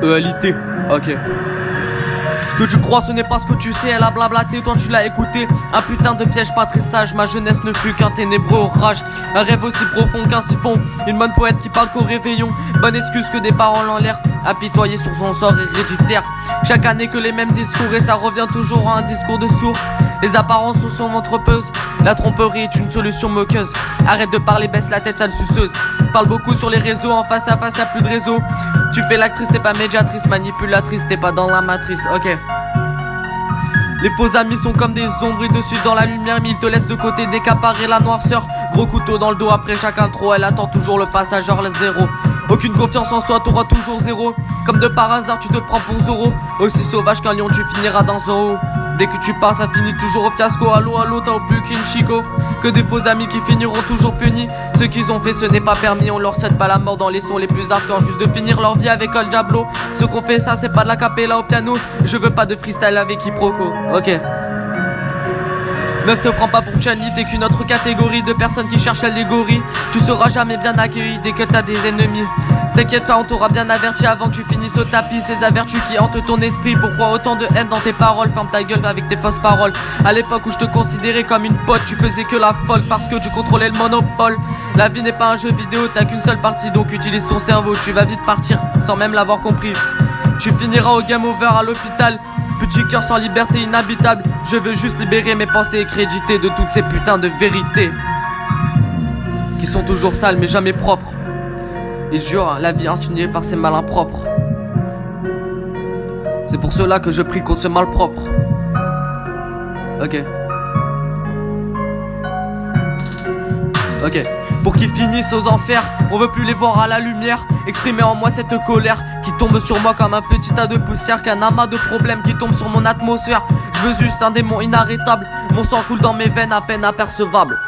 ELIT, ok. Ce que tu crois ce n'est pas ce que tu sais, elle a blablaté quand tu l'as écouté. Un putain de piège pas très sage, ma jeunesse ne fut qu'un ténébreux orage. Un rêve aussi profond qu'un siphon, une bonne poète qui parle qu'au réveillon. Bonne excuse que des paroles en l'air, apitoyées sur son sort héréditaire. Chaque année que les mêmes discours et ça revient toujours à un discours de sourd. Les apparences sont souvent trompeuses, la tromperie est une solution moqueuse. Arrête de parler, baisse la tête sale suceuse. Parle beaucoup sur les réseaux, en face à face y'a plus de réseau. Tu fais l'actrice, t'es pas médiatrice, manipulatrice, t'es pas dans la matrice, ok. Les faux amis sont comme des ombres, ils te suivent dans la lumière mais ils te laissent de côté décaparer la noirceur. Gros couteau dans le dos après chacun trop, elle attend toujours le passageur, le zéro. Aucune confiance en soi, t'auras toujours zéro. Comme de par hasard tu te prends pour Zoro. Aussi sauvage qu'un lion tu finiras dans Zorro. Dès que tu pars ça finit toujours au fiasco. Allo allo t'as au plus qu'une chico. Que des faux amis qui finiront toujours punis. Ce qu'ils ont fait ce n'est pas permis. On leur cède pas la mort dans les sons les plus hardcore. Juste de finir leur vie avec El Diablo. Ce qu'on fait ça c'est pas de la capella au piano. Je veux pas de freestyle avec quiproquo. Ok. Meuf te prends pas pour Chani, t'es qu'une autre catégorie de personnes qui cherchent l'allégorie. Tu seras jamais bien accueilli dès que t'as des ennemis. T'inquiète pas, on t'aura bien averti avant que tu finisses au tapis. Ces avertus qui hantent ton esprit. Pourquoi autant de haine dans tes paroles? Ferme ta gueule avec tes fausses paroles. À l'époque où je te considérais comme une pote, tu faisais que la folle parce que tu contrôlais le monopole. La vie n'est pas un jeu vidéo, t'as qu'une seule partie. Donc utilise ton cerveau, tu vas vite partir sans même l'avoir compris. Tu finiras au game over à l'hôpital. Petit cœur sans liberté inhabitable. Je veux juste libérer mes pensées et créditer de toutes ces putains de vérités qui sont toujours sales mais jamais propres. Ils jurent la vie insinuée par ces malins propres. C'est pour cela que je prie contre ce malpropre. Ok. Ok. Pour qu'ils finissent aux enfers, on veut plus les voir à la lumière. Exprimer en moi cette colère qui tombe sur moi comme un petit tas de poussière, qu'un amas de problèmes qui tombe sur mon atmosphère. Je veux juste un démon inarrêtable. Mon sang coule dans mes veines à peine apercevable.